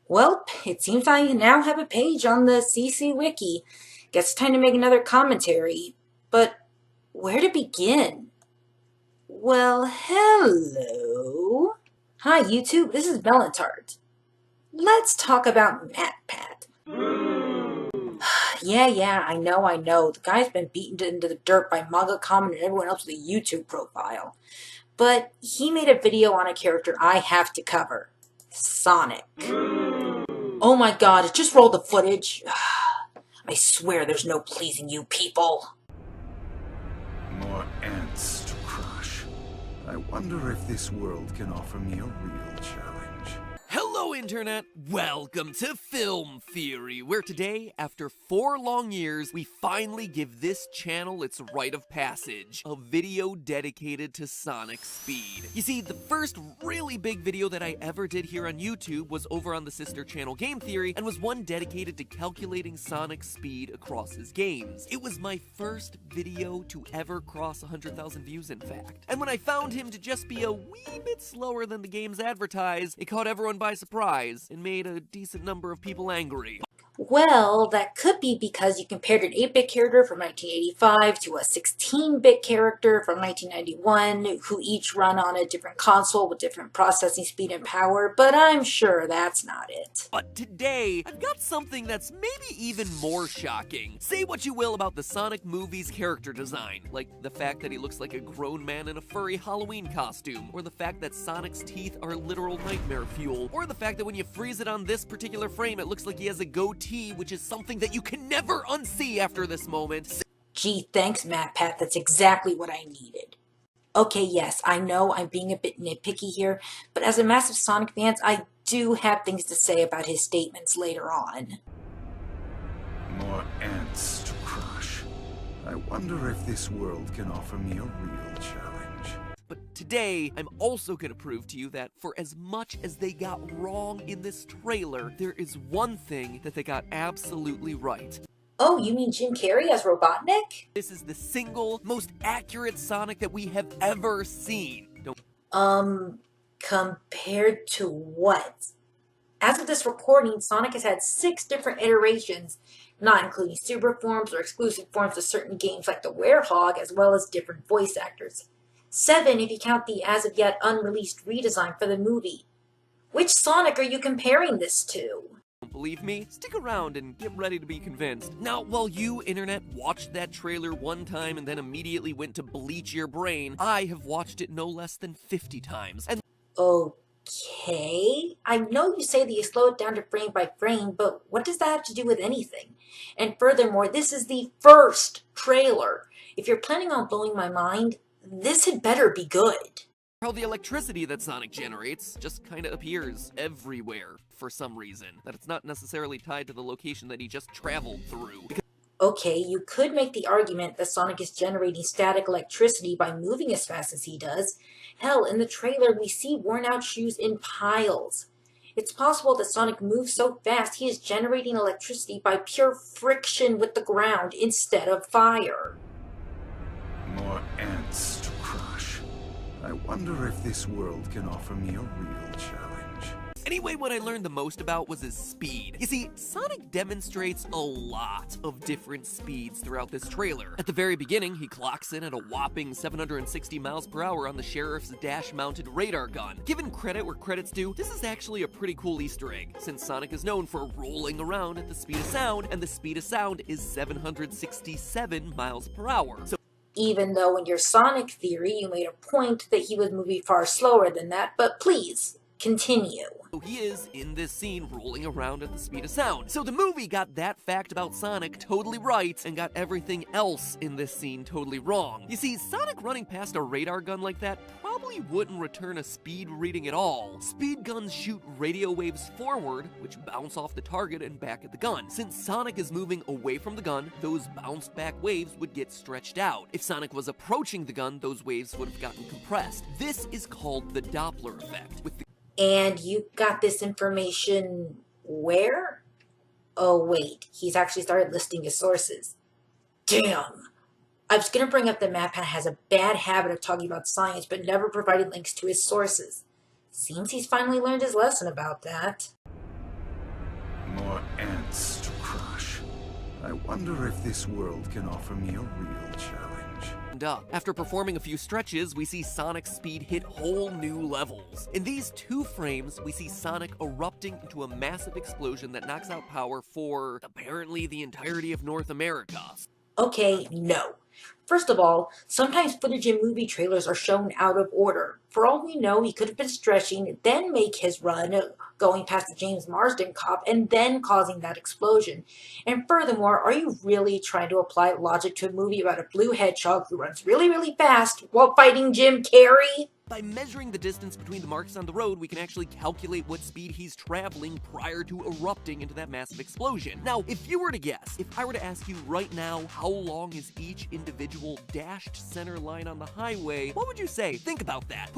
Well, it seems I now have a page on the CC Wiki. Guess it's time to make another commentary. But where to begin? Well, hello. Hi, YouTube. This is Melon Tart. Let's talk about MatPat. Yeah, I know. The guy's been beaten into the dirt by Manga Common and everyone else with a YouTube profile. But he made a video on a character I have to cover. Sonic. Oh my god, it just rolled the footage. I swear there's no pleasing you people. More ants to crush. I wonder if this world can offer me a real challenge. Hello, Internet! Welcome to Film Theory, where today, after 4 long years, we finally give this channel its rite of passage, a video dedicated to Sonic speed. You see, the first really big video that I ever did here on YouTube was over on the sister channel Game Theory, and was one dedicated to calculating Sonic's speed across his games. It was my first video to ever cross 100,000 views, in fact. And when I found him to just be a wee bit slower than the games advertise, it caught everyone by surprise and made a decent number of people angry. Well, that could be because you compared an 8-bit character from 1985 to a 16-bit character from 1991, who each run on a different console with different processing speed and power, but I'm sure that's not it. But today, I've got something that's maybe even more shocking. Say what you will about the Sonic movie's character design, like the fact that he looks like a grown man in a furry Halloween costume, or the fact that Sonic's teeth are literal nightmare fuel, or the fact that when you freeze it on this particular frame, it looks like he has a goatee, which is something that you can never unsee after this moment. Gee, thanks, MatPat. That's exactly what I needed. Okay, yes, I know I'm being a bit nitpicky here, but as a massive Sonic fan, I do have things to say about his statements later on. More ants to crush. I wonder if this world can offer me a real challenge. But today, I'm also going to prove to you that for as much as they got wrong in this trailer, there is one thing that they got absolutely right. Oh, you mean Jim Carrey as Robotnik? This is the single most accurate Sonic that we have ever seen. Compared to what? As of this recording, Sonic has had 6 different iterations, not including super forms or exclusive forms of certain games like the Werehog, as well as different voice actors. 7 if you count the as-of-yet unreleased redesign for the movie. Which Sonic are you comparing this to? Don't believe me? Stick around and get ready to be convinced. Now, while you, Internet, watched that trailer one time and then immediately went to bleach your brain, I have watched it no less than 50 times. And Okay, I know you say that you slow it down to frame by frame, but what does that have to do with anything? And furthermore, this is the first trailer. If you're planning on blowing my mind, this had better be good. how the electricity that Sonic generates just kinda appears everywhere for some reason. That it's not necessarily tied to the location that he just traveled through. Okay, you could make the argument that Sonic is generating static electricity by moving as fast as he does. Hell, in the trailer we see worn out shoes in piles. It's possible that Sonic moves so fast he is generating electricity by pure friction with the ground instead of fire. More ants to crush. I wonder if this world can offer me a real challenge. Anyway, what I learned the most about was his speed. You see, Sonic demonstrates a lot of different speeds throughout this trailer. At the very beginning, he clocks in at a whopping 760 miles per hour on the sheriff's dash-mounted radar gun. Given credit where credit's due, this is actually a pretty cool Easter egg, since Sonic is known for rolling around at the speed of sound, and the speed of sound is 767 miles per hour. So Even though in your Sonic theory you made a point that he was moving far slower than that, but please, continue. he is, in this scene, rolling around at the speed of sound. So the movie got that fact about Sonic totally right, and got everything else in this scene totally wrong. You see, Sonic running past a radar gun like that probably wouldn't return a speed reading at all. Speed guns shoot radio waves forward, which bounce off the target and back at the gun. Since Sonic is moving away from the gun, those bounced back waves would get stretched out. If Sonic was approaching the gun, those waves would have gotten compressed. This is called the Doppler effect. And you got this information where? Oh wait, he's actually started listing his sources. Damn! I was going to bring up that MatPat has a bad habit of talking about science but never provided links to his sources. Seems he's finally learned his lesson about that. More ants to crush. I wonder if this world can offer me a real challenge. Up. After performing a few stretches, we see Sonic's speed hit whole new levels. In these 2 frames, we see Sonic erupting into a massive explosion that knocks out power for, apparently, the entirety of North America. Okay, no. First of all, sometimes footage in movie trailers are shown out of order. For all we know, he could have been stretching, then make his run, going past the James Marsden cop, and then causing that explosion. And furthermore, are you really trying to apply logic to a movie about a blue hedgehog who runs really, really fast while fighting Jim Carrey? By measuring the distance between the marks on the road, we can actually calculate what speed he's traveling prior to erupting into that massive explosion. Now, if you were to guess, if I were to ask you right now, how long is each individual dashed center line on the highway, what would you say? Think about that.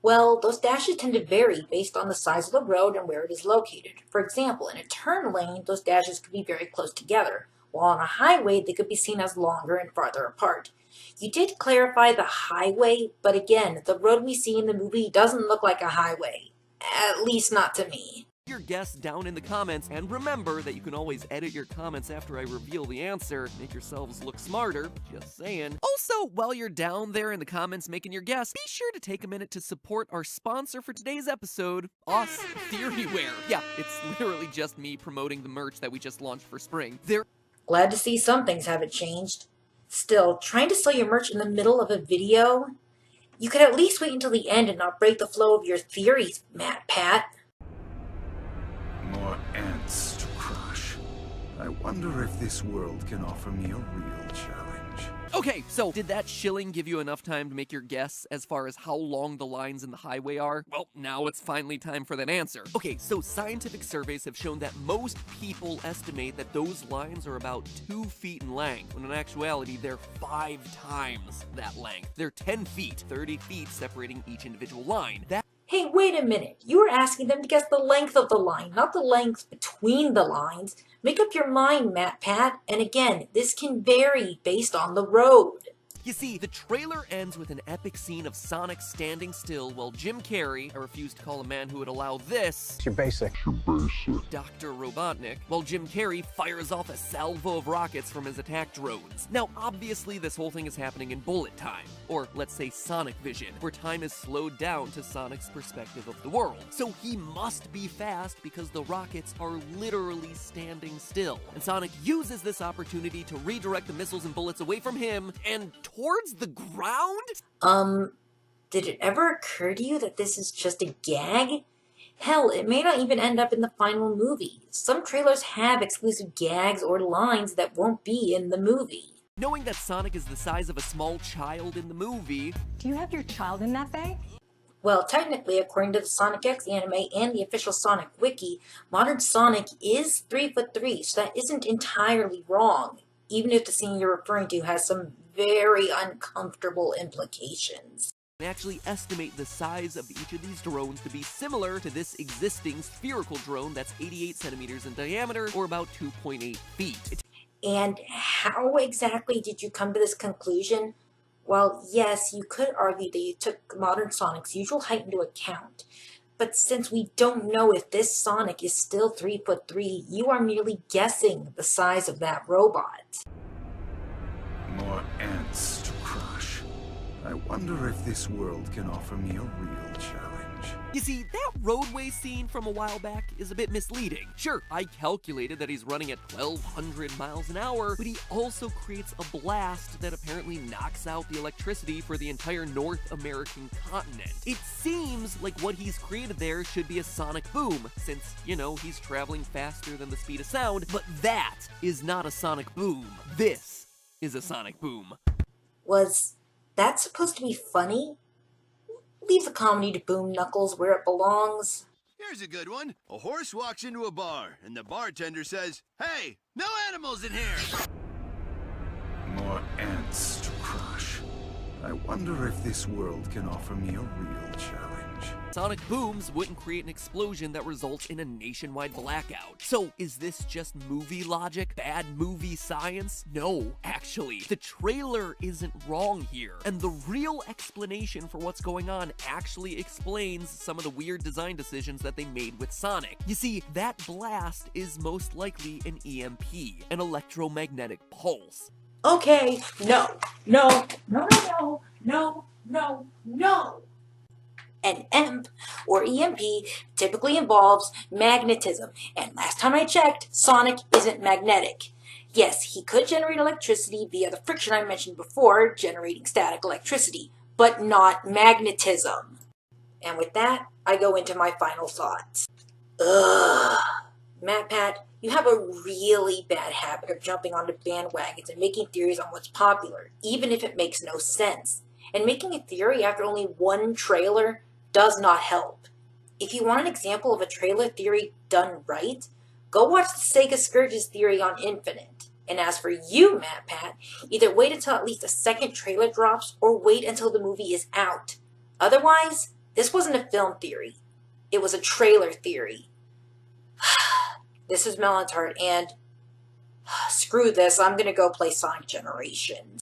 Well, those dashes tend to vary based on the size of the road and where it is located. For example, in a turn lane, those dashes could be very close together, while on a highway, they could be seen as longer and farther apart. You did clarify the highway, but again, the road we see in the movie doesn't look like a highway. At least not to me. Your guess down in the comments, and remember that you can always edit your comments after I reveal the answer. Make yourselves look smarter, just saying. Also, while you're down there in the comments making your guess, be sure to take a minute to support our sponsor for today's episode, us, Theoryware. Yeah, it's literally just me promoting the merch that we just launched for spring. Glad to see some things haven't changed. Still, trying to sell your merch in the middle of a video? You could at least wait until the end and not break the flow of your theories, Pat. More ants to crush. I wonder if this world can offer me a real challenge. Okay, so did that shilling give you enough time to make your guess as far as how long the lines in the highway are? Well, now it's finally time for that answer. Okay, so scientific surveys have shown that most people estimate that those lines are about 2 feet in length, when in actuality they're 5 times that length. They're 10 feet, 30 feet separating each individual line. Hey, wait a minute. You were asking them to guess the length of the line, not the length between the lines. Make up your mind, Pat. And again, this can vary based on the road. You see, the trailer ends with an epic scene of Sonic standing still while Jim Carrey, I refuse to call a man who would allow this, You're basic. Dr. Robotnik, while Jim Carrey fires off a salvo of rockets from his attack drones. Now, obviously, this whole thing is happening in bullet time, or let's say Sonic vision, where time is slowed down to Sonic's perspective of the world. So he must be fast because the rockets are literally standing still. And Sonic uses this opportunity to redirect the missiles and bullets away from him and towards the ground? Did it ever occur to you that this is just a gag? Hell, it may not even end up in the final movie. Some trailers have exclusive gags or lines that won't be in the movie. Knowing that Sonic is the size of a small child in the movie... Do you have your child in that bag? Well, technically, according to the Sonic X anime and the official Sonic Wiki, modern Sonic is 3'3", so that isn't entirely wrong, even if the scene you're referring to has some very uncomfortable implications. They actually estimate the size of each of these drones to be similar to this existing spherical drone that's 88 centimeters in diameter, or about 2.8 feet. And how exactly did you come to this conclusion? Well, yes, you could argue that you took modern Sonic's usual height into account, but since we don't know if this Sonic is still 3'3", you are merely guessing the size of that robot. More ants to crush. I wonder if this world can offer me a real challenge. You see, that roadway scene from a while back is a bit misleading. Sure, I calculated that he's running at 1,200 miles an hour, but he also creates a blast that apparently knocks out the electricity for the entire North American continent. It seems like what he's created there should be a sonic boom, since, you know, he's traveling faster than the speed of sound, but that is not a sonic boom. This is a sonic boom. Was that supposed to be funny? Leave the comedy to Boom Knuckles where it belongs. Here's a good one. A horse walks into a bar, and the bartender says, "Hey, no animals in here!" More ants to crush. I wonder if this world can offer me a real challenge. Sonic booms wouldn't create an explosion that results in a nationwide blackout. So is this just movie logic? Bad movie science? No, actually. The trailer isn't wrong here. And the real explanation for what's going on actually explains some of the weird design decisions that they made with Sonic. You see, that blast is most likely an EMP, an electromagnetic pulse. Okay, no. An EMP, or EMP, typically involves magnetism, and last time I checked, Sonic isn't magnetic. Yes, he could generate electricity via the friction I mentioned before, generating static electricity, but not magnetism. And with that, I go into my final thoughts. Ugh. MatPat, you have a really bad habit of jumping onto bandwagons and making theories on what's popular, even if it makes no sense. And making a theory after only one trailer does not help. If you want an example of a trailer theory done right, go watch the Sega Scourge's theory on Infinite. And as for you, MatPat, either wait until at least a second trailer drops or wait until the movie is out. Otherwise, this wasn't a film theory. It was a trailer theory. This is Melon Tart, and screw this, I'm gonna go play Sonic Generations.